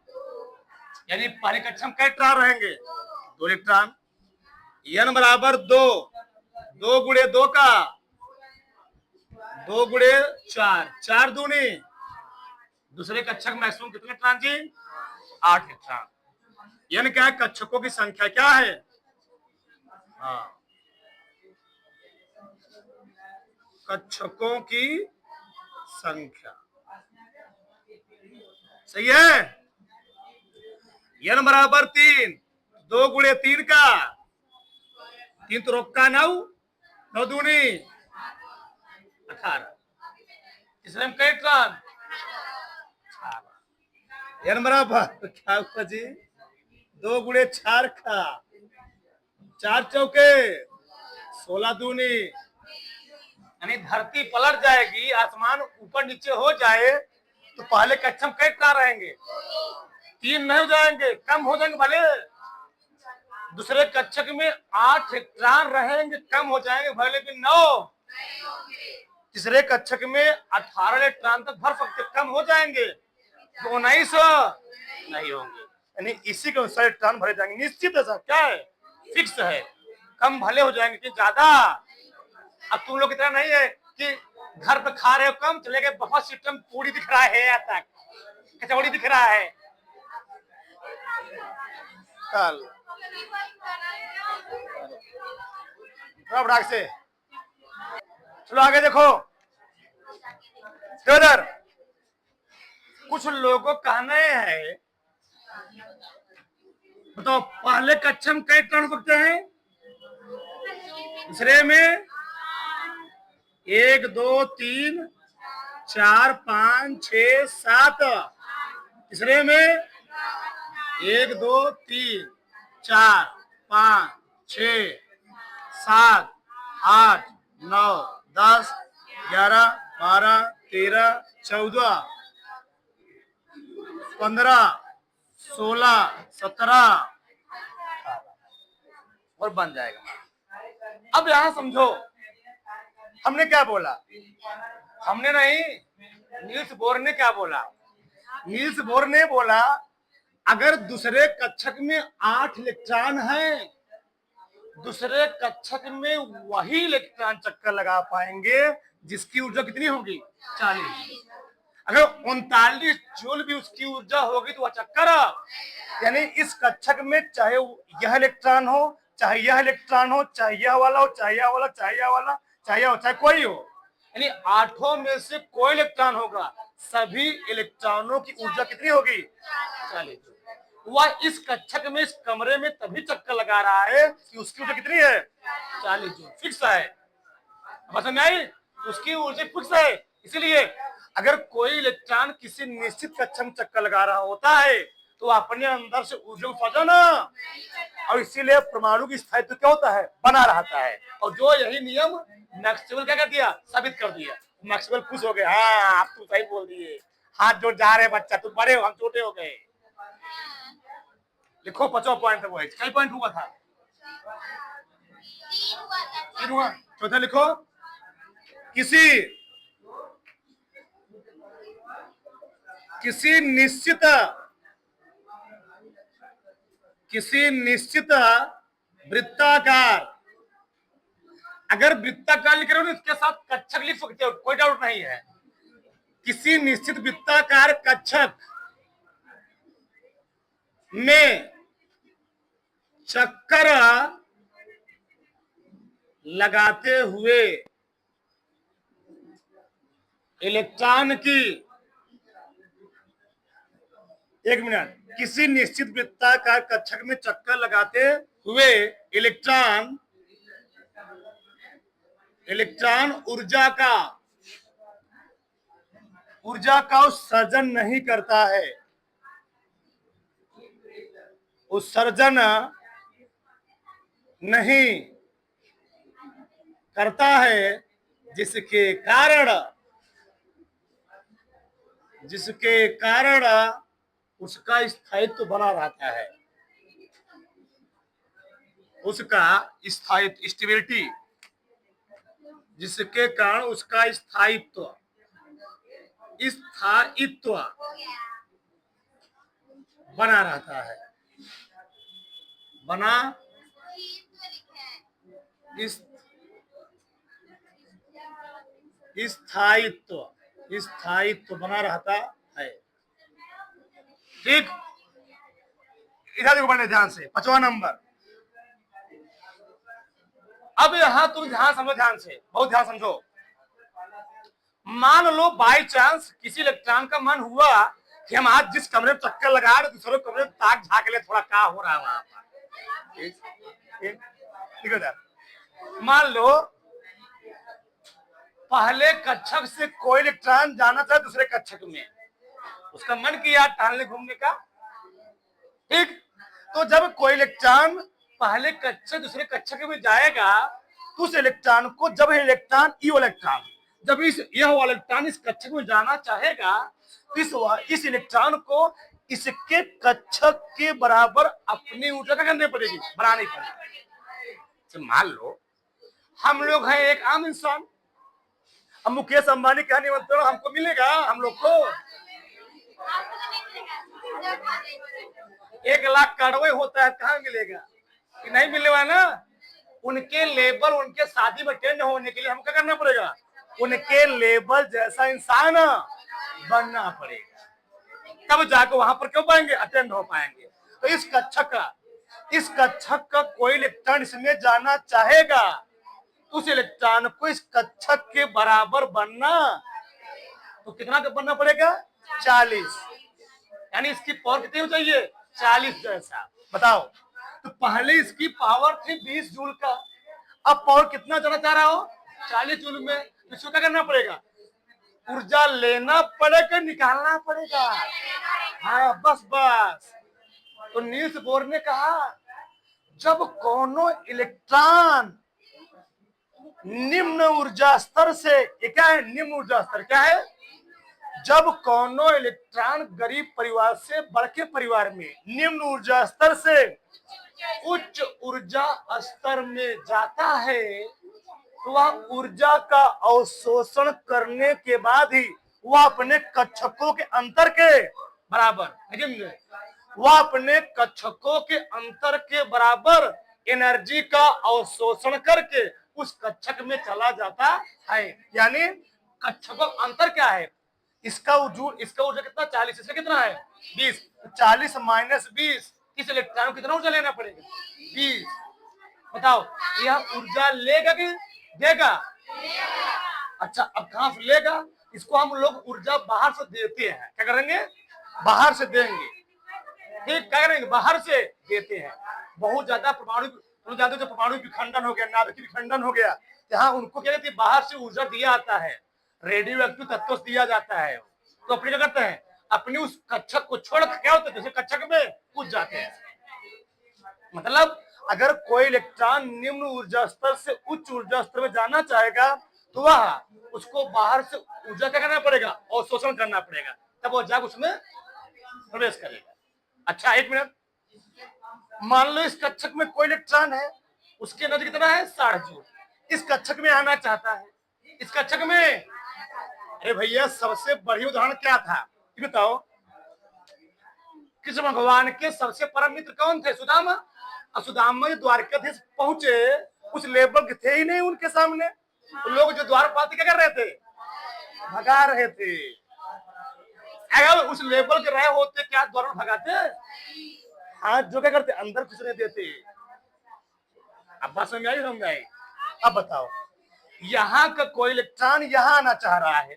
यानी पहले कक्षा में कई इलेक्ट्रॉन रहेंगे, 2 इलेक्ट्रॉन। n बराबर 2, 2 गुणे 2 का 2 गुणे 4, 4 दूनी, दूसरे कक्षक मैक्सिमम कितने इलेक्ट्रॉन जी, 8 इलेक्ट्रॉन। n क्या है, कक्षकों की संख्या क्या है, हाँ, कक्षकों की संख्या, सही है। n बराबर 3, 2 गुणे 3 का 3 तो रोका 9, 9 दूनी 18, इसमें हम कई इलेक्ट्रॉन, n बराबर क्या हुआ जी, 2 गुणे 4 का 4 चौके 16 दूनी, यानी धरती पलट जाएगी, आसमान ऊपर नीचे हो जाए तो पहले कक्षा में कई इलेक्ट्रॉन रहेंगे, 3 नहीं हो जाएंगे, कम हो जाएंगे, भले दूसरे कक्षक में 8 इलेक्ट्रॉन रहेंगे, कम हो जाएंगे, भले भी 9, तीसरे कक्षक में 18 इलेक्ट्रॉन तक भर सकते, कम हो जाएंगे तो 19 नहीं होंगे। यानी इसी के अनुसार इलेक्ट्रॉन भरे जाएंगे, निश्चित है, क्या है, फिक्स है, कम भले हो जाएंगे कि ज्यादा। अब तुम लोग इतना नहीं है कि घर पे खा रहे हो कम, चले गए बहुत सिस्टम, पूरी दिख रहा है, यहाँ तक कचौड़ी दिख रहा है, कल से। चलो आगे देखो, इधर कुछ लोगों का कहना है, बताओ पहले कक्षा में कई इलेक्ट्रॉन बचते हैं, दूसरे में 1 2 3 4 5 6 7, तीसरे में 1 2 3 4 5 6 7 8 9 10 11 12 13 14 15 16, 17 और बन जाएगा। अब यहां समझो, हमने क्या बोला? हमने नहीं, नील्स बोर ने क्या बोला? नील्स बोर ने बोला अगर दूसरे कक्षक में 8 इलेक्ट्रॉन हैं, दूसरे कक्षक में वही इलेक्ट्रॉन चक्कर लगा पाएंगे जिसकी ऊर्जा कितनी होगी? 40। अगर 39 जूल भी उसकी ऊर्जा होगी तो वह चक्कर, यानी इस कक्षक में चाहे यह इलेक्ट्रॉन हो, चाहे यह इलेक्ट्रॉन हो, चाहे यह वाला हो, चाहे यह वाला, चाहे यह वाला, चाहे यह हो, चाहे कोई हो, यानी 8 में से कोई इलेक्ट्रॉन होगा, सभी इलेक्ट्रॉनों की ऊर्जा कितनी होगी? 40। वह इस कक्षक में, इस कमरे में तभी चक्कर लगा रहा है कि उसकी ऊर्जा कितनी है? 40 जूल, फिक्स है। समझ में आई? उसकी ऊर्जा फिक्स है। इसीलिए अगर कोई इलेक्ट्रॉन किसी निश्चित कक्षक में चक्कर लगा रहा होता है तो अपने अंदर से ऊर्जा को ना, और इसीलिए परमाणु की स्थायित्व क्या होता है? बना रहता है। और जो यही नियम मैक्सवेल क्या कर दिया? साबित कर दिया। मैक्सवेल खुश हो गए, हाँ आप तो सही बोल दिए, हाथ जोड़ जा रहे बच्चा, तुम बड़े हो, हम छोटे हो गए। लिखो 5वां पॉइंट है वो है। कई पॉइंट हुआ था? 3 हुआ। चौथा लिखो, किसी निश्चित वृत्ताकार, अगर वृत्ताकार लिख रहे हो इसके साथ कक्षक लिख सकते हो, कोई डाउट नहीं है। किसी निश्चित वृत्ताकार कक्षक में चक्कर लगाते हुए इलेक्ट्रॉन की, एक मिनट, किसी निश्चित वृत्ताकार कक्षक में चक्कर लगाते हुए इलेक्ट्रॉन ऊर्जा का उत्सर्जन नहीं करता है, उत्सर्जन नहीं करता है, जिसके कारण उसका स्थायित्व बना रहता है, उसका स्थायित्व, स्टेबिलिटी, जिसके कारण उसका स्थायित्व बना रहता है, स्थायित्व बना रहता है। ठीक, इधर देखो बने ध्यान से, 5वां नंबर। अब यहां तुम ध्यान समझो, ध्यान से, बहुत ध्यान समझो। मान लो बाई चांस किसी इलेक्ट्रॉन का मन हुआ कि हम आज जिस कमरे में चक्कर लगा रहे दूसरे कमरे में ताक झांक ले, थोड़ा क्या हो रहा है वहां पर। ठीक है, मान लो पहले कक्षक से कोई इलेक्ट्रॉन जाना था दूसरे कक्षक में, उसका मन किया टहलने घूमने का। ठीक, तो जब कोई इलेक्ट्रॉन पहले कक्षक दूसरे कक्षक में जाएगा तो उस इलेक्ट्रॉन को, जब इलेक्ट्रॉन जब यह वाला इलेक्ट्रॉन इस कक्षक में जाना चाहेगा तो इस इलेक्ट्रॉन को इसके कक्षक के बराबर अपनी ऊर्जा क्या करनी पड़ेगी? बढ़ानी पड़ेगी। मान लो हम लोग हैं एक आम इंसान, हम मुकेश अंबानी का निमंत्रण हमको मिलेगा, हम लोग को 1 लाख कड़वे होता है, कहाँ मिलेगा? कि नहीं मिलेगा ना। उनके लेवल, उनके शादी में अटेंड होने के लिए हमको करना पड़ेगा, उनके लेवल जैसा इंसान बनना पड़ेगा, तब जाकर वहां पर क्यों पाएंगे? अटेंड हो पाएंगे। तो इस कक्षक का कोई इलेक्ट्रॉन इसमें जाना चाहेगा, उस इलेक्ट्रॉन को इस कक्षक के बराबर बनना, तो कितना बनना पड़ेगा? 40। यानी इसकी पावर कितनी हो चाहिए? 40 जैसा। बताओ, तो पहले इसकी पावर थी 20 जूल का, अब पावर कितना जाना चाह रहा हो? 40 जूल में। तो इसको क्या करना पड़ेगा? ऊर्जा लेना पड़ेगा, निकालना पड़ेगा। हाँ, बस। तो नील्स बोर ने कहा जब कोनो इलेक्ट्रॉन निम्न ऊर्जा स्तर से, ये क्या है? निम्न ऊर्जा स्तर क्या है? जब कोनो इलेक्ट्रॉन गरीब परिवार से बड़के परिवार में निम्न ऊर्जा स्तर से उच्च ऊर्जा स्तर में जाता है तो वह ऊर्जा का अवशोषण करने के बाद ही वह अपने कक्षकों के अंतर के बराबर वह अपने कक्षकों के अंतर के बराबर एनर्जी का अवशोषण करके उस कक्षक में चला जाता है। यानी कक्षकों का अंतर क्या है? इसका ऊर्जा कितना 40, इसका कितना है 20। 40 माइनस 20 इस इलेक्ट्रॉन को कितना ऊर्जा लेना पड़ेगा 20। बताओ यह ऊर्जा लेगा कि देगा? अच्छा अब कहां से लेगा? इसको हम लोग ऊर्जा बाहर से देते हैं। क्या करेंगे? बाहर से देंगे। ठीक, क्या करेंगे? बाहर से देते हैं। बहुत ज्यादा परमाणु जो परमाणु विखंडन हो गया, नाभिकीय विखंडन हो गया, यहाँ उनको क्या कहते हैं? बाहर से ऊर्जा दिया आता है, रेडियो एक्टिव तत्वों से दिया जाता है। तो अपने क्या करते हैं? अपनी उस कक्षक को छोड़ क्या होता है? जैसे कक्षक में कूद जाते हैं। मतलब अगर कोई इलेक्ट्रॉन निम्न ऊर्जा स्तर से उच्च ऊर्जा स्तर में जाना चाहेगा तो वह उसको बाहर से ऊर्जा क्या करना पड़ेगा? अवशोषण करना पड़ेगा, तब वो जाकर उसमें प्रवेश करेगा। अच्छा एक मिनट, मान लो इस कक्षक में कोई इलेक्ट्रॉन है, उसकी एनर्जी कितना है 60 जूल। इस कक्षक में आना चाहता है, इस कक्षक में। अरे भैया सबसे बढ़िया उदाहरण क्या था ये बताओ? कृष्ण भगवान के सबसे परम मित्र कौन थे? सुदामा। और सुदामा जो द्वारकाधीश पहुंचे उस लेवल के थे ही नहीं उनके सामने। तो लोग जो द्वारपाल क्या कर रहे थे? भगा रहे थे। अगर उस लेवल के रहे होते क्या द्वार भगाते? हाथ जो क्या करते? अंदर घुसने देते। अब बात समझ आई? समझ आई? अब बताओ यहाँ का कोई इलेक्ट्रॉन यहाँ आना चाह रहा है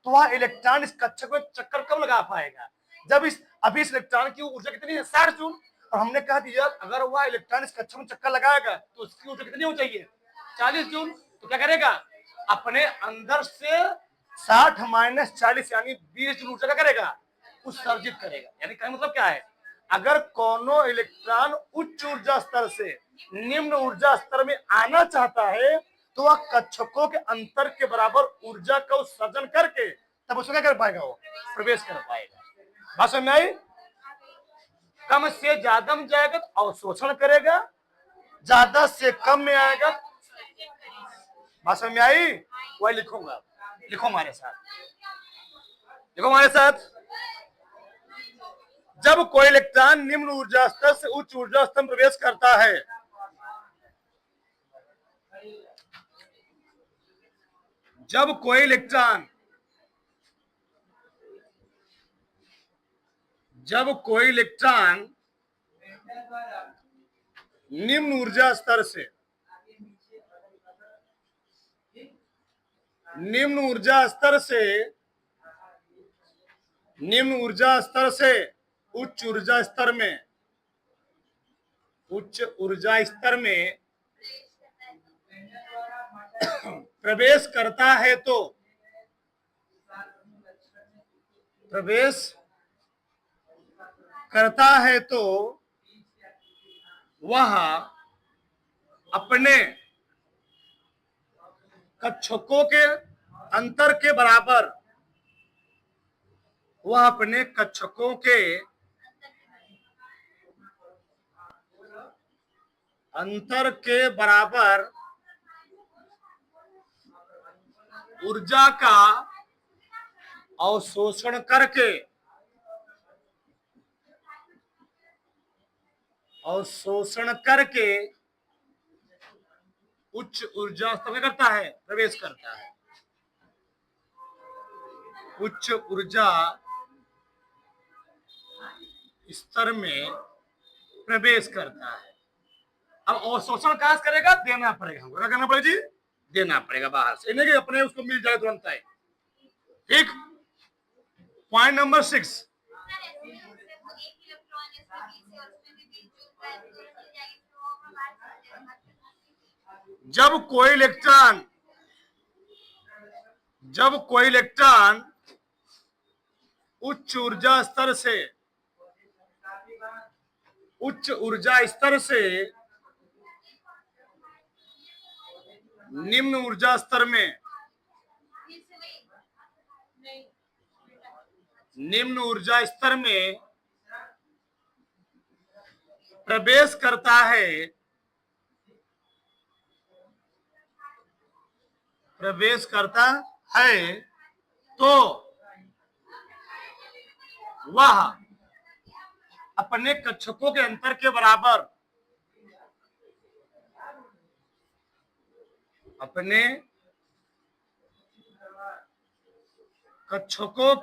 तो वह इलेक्ट्रॉन इस कक्षक में चक्कर कब लगा पाएगा? जब अभी इस इलेक्ट्रॉन की ऊर्जा कितनी है 60 जूल, और हमने कहा दिया अगर वह इलेक्ट्रॉन इस कक्षक में चक्कर लगाएगा तो उसकी ऊर्जा कितनी हो चाहिए 40 जूल। तो क्या करेगा? अपने अंदर से 60 माइनस 40 यानी 20 जूल ऊर्जा क्या करेगा? उत्सर्जित करेगा। यानी कहने मतलब क्या है? अगर कोनो इलेक्ट्रॉन उच्च ऊर्जा स्तर से निम्न ऊर्जा स्तर में आना चाहता है तो वह कक्षकों के अंतर के बराबर ऊर्जा का उत्सर्जन करके तब उसमें क्या कर पाएगा? वो प्रवेश कर पाएगा। बात समझ में आई? कम से ज्यादा में जाएगा तो अवशोषण करेगा, ज्यादा से कम में आएगा। बात समझ में आई? वही लिखूंगा, लिखो हमारे साथ, लिखो हमारे साथ। जब कोई इलेक्ट्रॉन निम्न ऊर्जा स्तर से उच्च ऊर्जा स्तर में प्रवेश करता है जब कोई इलेक्ट्रॉन निम्न ऊर्जा स्तर से निम्न ऊर्जा स्तर से उच्च ऊर्जा स्तर में प्रवेश करता है तो वह अपने कक्षकों के अंतर के बराबर ऊर्जा का अवशोषण करके उच्च ऊर्जा स्तर में करता है प्रवेश करता है। उच्च ऊर्जा स्तर में प्रवेश करता है। अब अवशोषण कहां से करेगा? देना पड़ेगा हमको। क्या करना पड़ेगा जी? देना पड़ेगा बाहर से, नहीं कि अपने उसको मिल जाए तुरंत है। ठीक, पॉइंट नंबर 6। जब कोई इलेक्ट्रॉन उच्च ऊर्जा स्तर से निम्न ऊर्जा स्तर में निम्न ऊर्जा स्तर में प्रवेश करता है, तो वह अपने कक्षकों के अंतर के बराबर अपने कक्षकों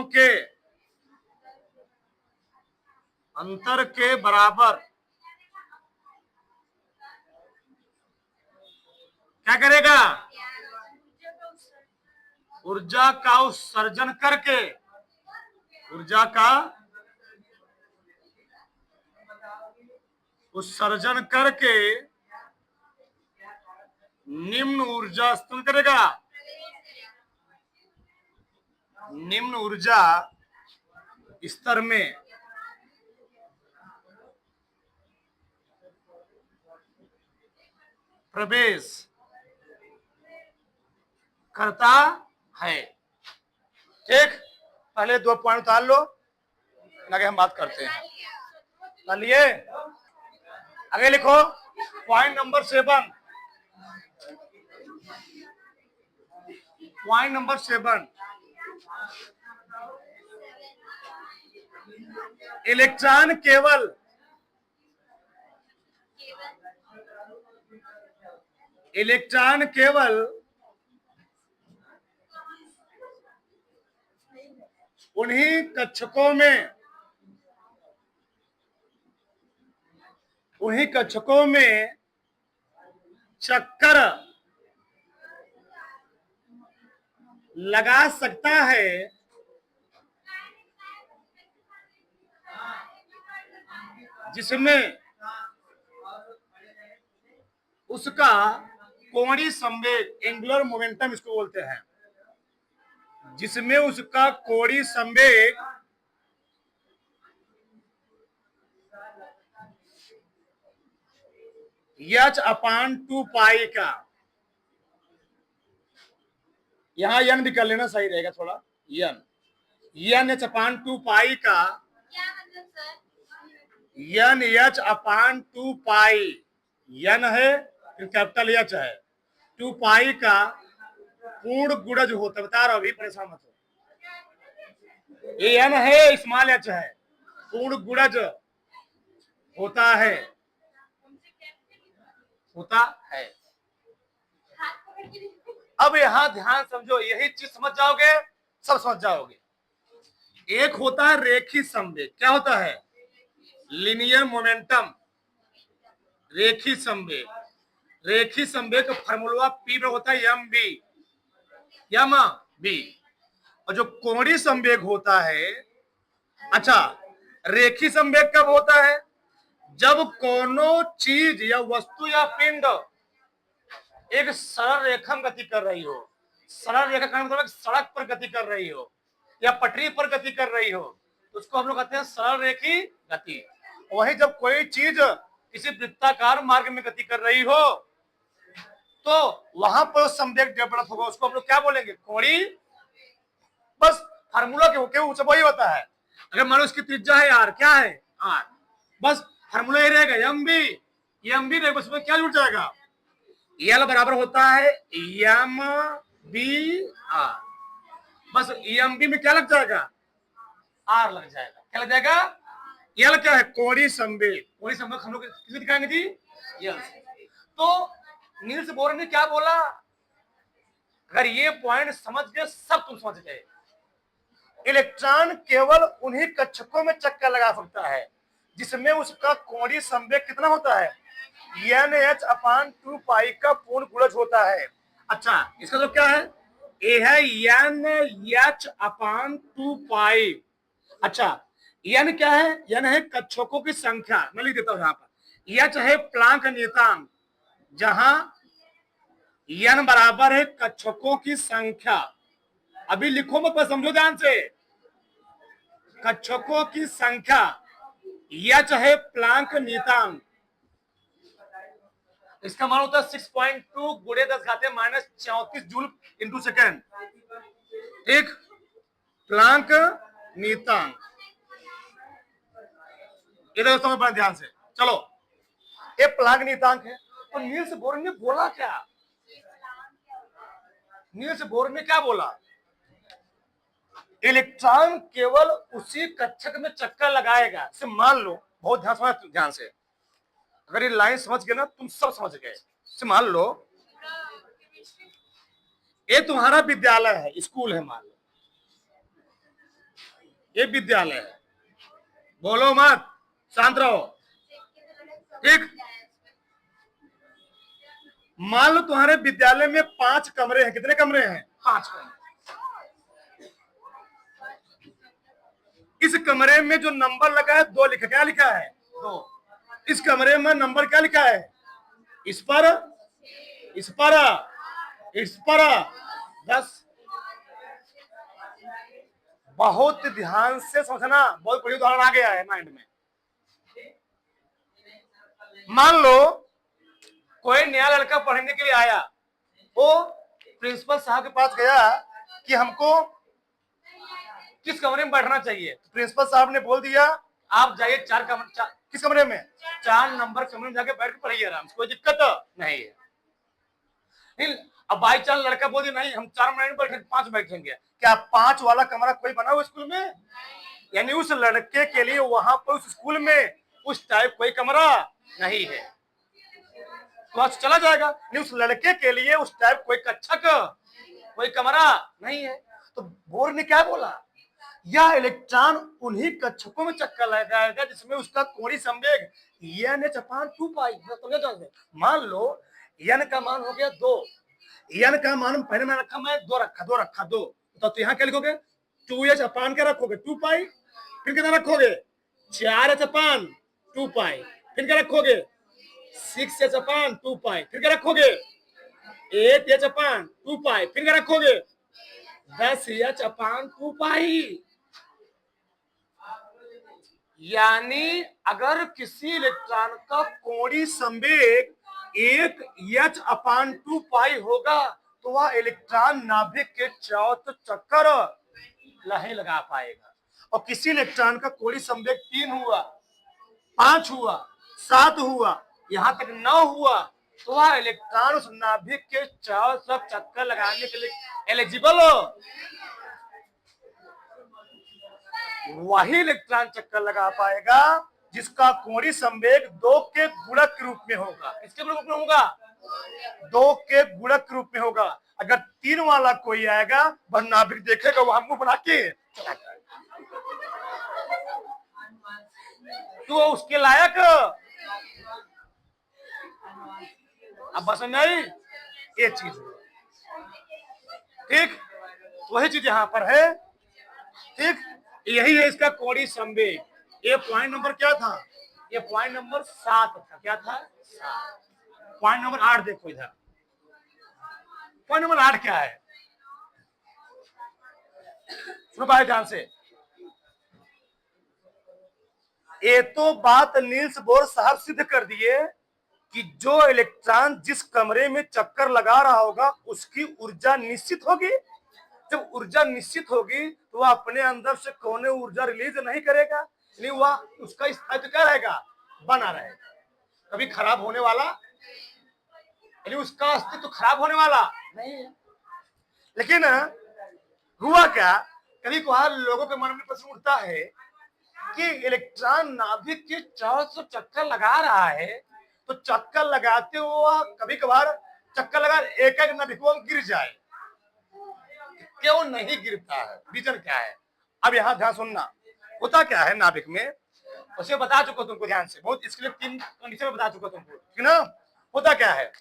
के अंतर के बराबर क्या करेगा? ऊर्जा का उत्सर्जन करके, ऊर्जा का उत्सर्जन करके निम्न ऊर्जा स्तर करेगा, निम्न ऊर्जा स्तर में प्रवेश करता है। ठीक, पहले 2 पॉइंट उतार लो, आगे हम बात करते हैं। चलिए आगे लिखो point number 7। Point number 7, electron केवल उन्हीं कक्षकों में चक्कर लगा सकता है जिसमें उसका कोणीय संवेग, एंगुलर मोमेंटम इसको बोलते हैं, जिसमें उसका कोणीय संवेग h/2 का, यहां n भी कर लेना, सही रहेगा थोड़ा, n h/2 का, n h/2 n है फिर कैपिटल H है, 2 पाई का पूर्ण गुणज होता है। बता रहा हूं, अभी परेशान मत हो। ये n है, स्मॉल h है, पूर्ण गुणज होता है। अब यहां ध्यान समझो, यही चीज समझ जाओगे सब समझ जाओगे। एक होता है रेखी संवेग, क्या होता है? लीनियर मोमेंटम, रेखी संवेग। रेखी संवेग का फार्मूला P पर होता है mv। और जो कोणीय संवेग होता है, अच्छा, रेखी संवेग कब होता है? जब कोनो चीज या वस्तु या पिंड एक सरल रेखा में गति कर रही हो। सरल रेखा का मतलब सड़क पर गति कर रही हो या पटरी पर गति कर रही हो, तो उसको हम लोग कहते हैं सरल रेखी गति। वहीं जब कोई चीज किसी वृत्ताकार मार्ग में गति कर रही हो तो वहां पर संवेग डेवलप होगा, उसको हम लोग क्या बोलेंगे? कोणीय। बस फार्मूला के वही होता है। अगर मान लो इसकी त्रिज्या है r, क्या है? r, बस फार्मूला ये रहेगा mv रहेगा, उसमें क्या जुड़ जाएगा? L बराबर होता है mv/r। बस mv में क्या लग जाएगा? r लग जाएगा। क्या लग जाएगा? L क्या है? कोणीय संवेग। कोणीय संवेग हम लोग किसे दिखाएंगे जी? L। तो नील्स बोर ने क्या बोला? अगर ये पॉइंट समझ गए, सब तुम समझ गए। इलेक्ट्रॉन केवल उन्हीं कक्षकों में चक्कर लगा सकता है जिसमें उसका कोणीय संवेग कितना होता है? nh/2 का पूर्ण गुणज होता है। अच्छा, इसका तो क्या है? ये है nh/2। अच्छा, n क्या है? n है कक्षकों की संख्या। मैं लिख देता हूं यहां पर। h है प्लांक नियतांक, जहां n बराबर है कक्षकों की संख्या। अभी लिखो मत, पर समझो ध्यान से। कक्षकों की संख्या, h है प्लांक नियतांक, इसका मान होता है 6.2 गुणे 10 घाते माइनस 34 जूल इंटू सेकेंड। ठीक, प्लांक नीयतांक, इधर समझ पड़े ध्यान से। चलो, ये प्लांक नीयतांक है। तो नील्स बोर ने बोला क्या? नील्स बोर ने क्या बोला? इलेक्ट्रॉन केवल उसी कक्षक में चक्कर लगाएगा। से मान लो, बहुत ध्यान से, अगर ये लाइन समझ गए ना, तुम सब समझ गए। से मान लो ये तुम्हारा विद्यालय है, स्कूल है, मान लो ये विद्यालय है। बोलो मत, शांत रहो। ठीक, मान लो तुम्हारे विद्यालय में 5 कमरे हैं। कितने कमरे हैं? 5 कमरे। इस कमरे में जो नंबर लगा है 2 लिखा, क्या लिखा है? 2। इस कमरे में नंबर क्या लिखा है? इस पर 10। बहुत ध्यान से समझना, बहुत बड़ी उदाहरण आ गया है माइंड में। मान लो कोई नया लड़का पढ़ने के लिए आया, वो प्रिंसिपल साहब के पास गया कि हमको किस कमरे में बैठना चाहिए। तो प्रिंसिपल साहब ने बोल दिया आप जाइए किस कमरे में? 4 नंबर कमरे में जाके बैठ के पढ़िए आराम से, कोई दिक्कत नहीं है। नहीं, अब बाई चांस लड़का बोल दिया नहीं हम 4 मिनट में बैठेंगे, 5 बैठेंगे, क्या 5 वाला कमरा कोई बना हुआ स्कूल में? यानी उस लड़के के लिए वहां पर उस स्कूल में उस टाइप कोई कमरा नहीं है, तो आज चला जाएगा। नहीं, उस लड़के के लिए उस टाइप कोई कक्षक, कोई कमरा नहीं है। तो बोर ने क्या बोला? यह इलेक्ट्रॉन उन्हीं कक्षकों में चक्कर लगाएगा जिसमें उसका कोणीय संवेग n/2 पाई। मान लो n का मान हो गया 2, n का मान पहले में रखा, मैं 2 रखा 2, तो यहाँ क्या लिखोगे? 2h/, क्या रखोगे? 2 पाई। फिर कितना रखोगे? 4h/2 पाई। फिर क्या रखोगे? 6h/2 पाई। फिर क्या रखोगे? 8h/2 पाई। फिर क्या रखोगे? 10h/2 पाई। यानी अगर किसी इलेक्ट्रॉन का कोणीय संवेग 1h/2 पाई होगा तो वह इलेक्ट्रॉन नाभिक के चारों चक्कर नहीं लगा पाएगा। और किसी इलेक्ट्रॉन का कोणीय संवेग 3 हुआ, 5 हुआ, 7 हुआ, यहां तक 9 हुआ, तो वह इलेक्ट्रॉन उस नाभिक के चारों तरफ चक्कर लगाने के लिए एलिजिबल हो। वही इलेक्ट्रॉन चक्कर लगा पाएगा जिसका कोणीय संवेग 2 के गुणक के रूप में होगा। किसके रूप में होगा? 2 के गुणक के रूप में होगा। अगर 3 वाला कोई आएगा, वह नाभिक देखेगा, वहां मुंह बना के चला जाएगा, तो उसके लायक। अब बस नहीं, ये चीज ठीक, वही चीज यहां पर है। ठीक, यही है इसका कोणीय संवेग। ये पॉइंट नंबर क्या था? ये पॉइंट नंबर 7 था। क्या था? 7। पॉइंट नंबर 8 देखो इधर। पॉइंट नंबर 8 क्या है? सुनो भाई ध्यान से। ये तो बात नील्स बोर साहब सिद्ध कर दिए कि जो इलेक्ट्रॉन जिस कमरे में चक्कर लगा रहा होगा उसकी ऊर्जा निश्चित होगी। जब ऊर्जा निश्चित होगी तो वह अपने अंदर से कोई ऊर्जा रिलीज नहीं करेगा, नहीं वह उसका स्थायित्व क्या रहेगा? बना रहेगा, कभी खराब होने वाला, यानी उसका अस्तित्व खराब होने वाला नहीं है। लेकिन हुआ क्या, कभी कभार लोगों के मन में प्रश्न उठता है कि इलेक्ट्रॉन नाभिक के चारों तरफ चक्कर लगा रहा है, तो चक्कर लगाते हुए कभी कभार चक्कर लगा एक नाभिकों गिर जाए, क्यों नहीं गिरता है? रीजन क्या है? अब यहां ध्यान सुनना। होता क्या है नाभिक में, उसे बता चुका तुमको ध्यान से, बहुत इसके लिए 3 कंडीशन बता चुका तुमको, ठीक ना? होता क्या है,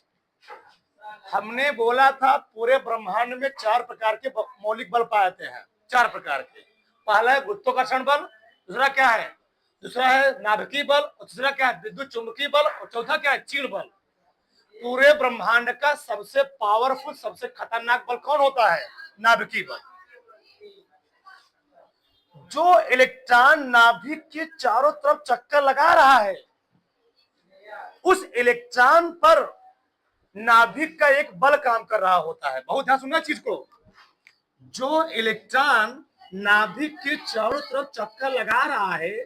हमने बोला था पूरे ब्रह्मांड में 4 प्रकार के मौलिक बल पाए जाते हैं। 4 प्रकार के। पहला है गुरुत्वाकर्षण बल, दूसरा क्या है? दूसरा है नाभिकीय बल, और तीसरा क्या है? विद्युत चुंबकीय बल, और चौथा क्या है? चीड़ बल। पूरे ब्रह्मांड का सबसे पावरफुल, सबसे खतरनाक बल कौन होता है? नाभिकीय बल। जो इलेक्ट्रॉन नाभिक के चारों तरफ चक्कर लगा रहा है, उस इलेक्ट्रॉन पर नाभिक का एक बल काम कर रहा होता है। बहुत ध्यान सुनना चीज को। जो इलेक्ट्रॉन नाभिक के चारों तरफ चक्कर लगा रहा है,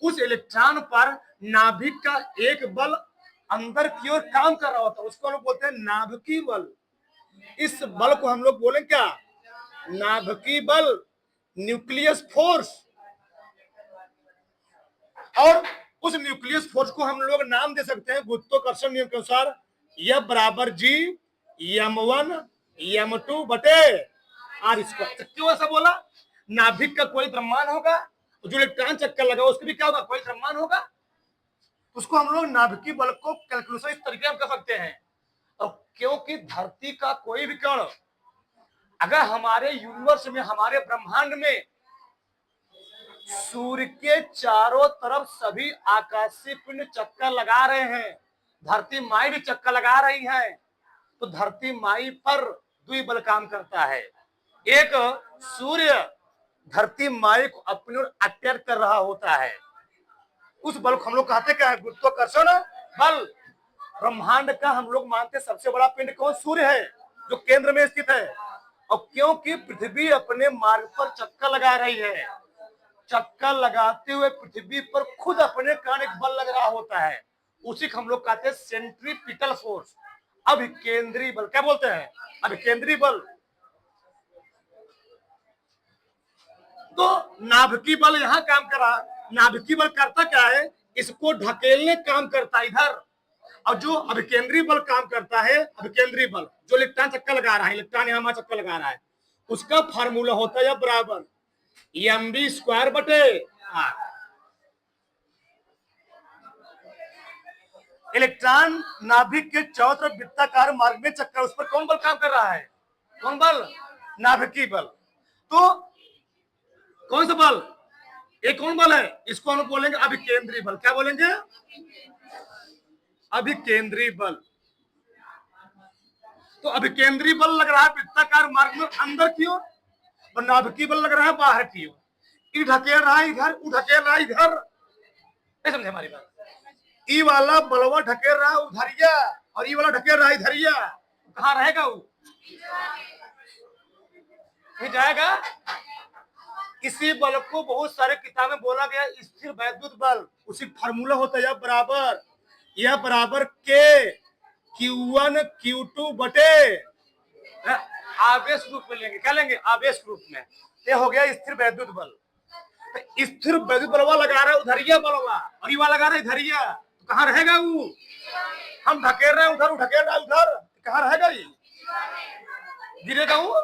उस इलेक्ट्रॉन पर नाभिक का एक बल अंदर की ओर काम कर रहा होता है, उसको हम लोग बोलते हैं नाभिकीय बल। इस बल को हम लोग बोलें क्या? नाभिकीय बल, न्यूक्लियस फोर्स। और उस न्यूक्लियस फोर्स को हम लोग नाम दे सकते हैं गुरुत्वाकर्षण नियम के अनुसार, F बराबर G m1 m2 बटे r स्क्वायर। क्यों ऐसा बोला? नाभिक का कोई द्रव्यमान होगा, जो इलेक्ट्रॉन चक्कर लगा उसका भी क्या होगा? कोई द्रव्यमान होगा। उसको हम लोग नाभिकीय बल को कैलकुलेशन इस तरीके से कर सकते हैं। और क्योंकि धरती का कोई भी कण अगर हमारे यूनिवर्स में, हमारे ब्रह्मांड में सूर्य के चारों तरफ सभी आकाशीय पिंड चक्कर लगा रहे हैं, धरती माई भी चक्कर लगा रही है, तो धरती माई पर द्विबल काम करता है। एक सूर्य धरती माई को अपनी ओर अट्रैक्ट कर रहा होता है, उस बल को हम लोग कहते क्या है? गुरुत्वाकर्षण बल। ब्रह्मांड का हम लोग मानते सबसे बड़ा पिंड कौन? सूर्य है, जो केंद्र में स्थित है। और क्योंकि पृथ्वी अपने मार्ग पर चक्कर लगा रही है, चक्कर लगाते हुए पृथ्वी पर खुद अपने कारण एक बल लग रहा होता है, उसी को हम लोग कहते हैं सेंट्रीपिटल फोर्स, अभिकेंद्रीय बल। क्या बोलते हैं? अभिकेंद्रीय बल। तो नाभिकीय बल यहां काम कर रहा। नाभिकीय बल करता क्या है? इसको ढकेलने काम करता है इधर। और जो अभिकेंद्रीय बल काम करता है, अभिकेंद्रीय बल जो इलेक्ट्रॉन चक्कर लगा रहा है, इलेक्ट्रॉन यहां चक्कर लगा रहा है, उसका फार्मूला होता है बराबर mv स्क्वायर बटे r। इलेक्ट्रॉन नाभिक के चारों तरफ वृत्ताकार मार्ग में चक्कर, उस पर कौन बल काम कर रहा है? कौन बल? नाभिकीय बल। तो कौन सा बल? एक कौन बल है? इसको हम बोलेंगे अभिकेंद्रीय बल। क्या बोलेंगे? अभिकेंद्रीय बल। तो अभिकेंद्रीय बल लग रहा है वृत्ताकार मार्ग में अंदर की ओर, और नाभिकीय बल लग रहा है बाहर की ओर। ढकेल रहा है इधर, ढकेल रहा है इधर। समझे हमारी बात? ई वाला बलवा ढकेल रहा है उधरिया, और ई वाला ढकेल रहा है इधरिया। कहां रहेगा वो? नहीं जाएगा। इसी बल को बहुत सारे किताब में बोला गया स्थिर वैद्युत बल। उसी फार्मूला होता है यह बराबर के Q1 Q2 बटे आवेश रूप में लेंगे। क्या लेंगे? आवेश रूप में। ये हो गया स्थिर वैद्युत बल। तो स्थिर वैद्युत बलवा लगा रहा है उधरिया बलवा, और ये लगा रहा है इधरिया, तो कहां रहेगा वो? हम ढकेल रहे हैं उधर, ढकेल रहा है उधर, कहां रहेगा ये? गिरेगा वो?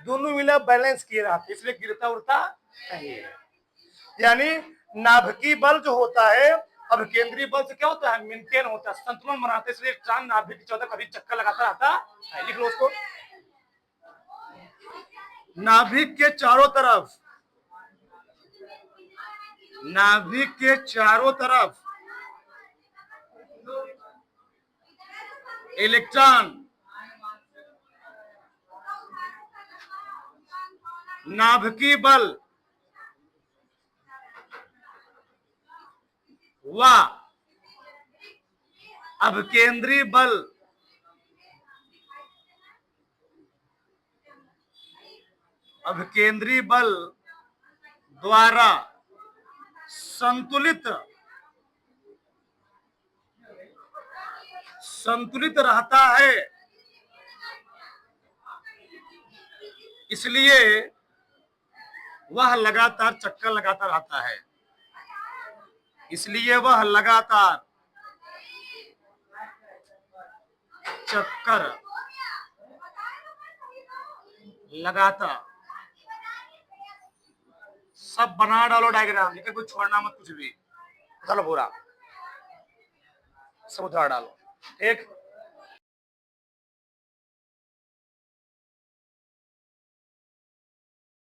दोनों मिला बैलेंस किए रहते, इसलिए गिरता उड़ता नहीं है। यानी नाभिकीय बल जो होता है अभिकेंद्रीय बल से क्या होता है? मेंटेन होता है, संतुलन बनाते, इसलिए इलेक्ट्रॉन नाभिक के चारों तरफ कभी चक्कर लगाता रहता है। लिख लो उसको। नाभिक के चारों तरफ, नाभिक के चारों तरफ इलेक्ट्रॉन नाभिकीय बल व अभिकेंद्रीय बल द्वारा संतुलित रहता है। इसलिए वह लगातार चक्कर लगाता रहता है। इसलिए वह लगातार चक्कर लगाता। सब बना डालो डायग्राम, लेकिन कुछ छोड़ना मत, कुछ भी चलो पूरा सब उतार डालो। एक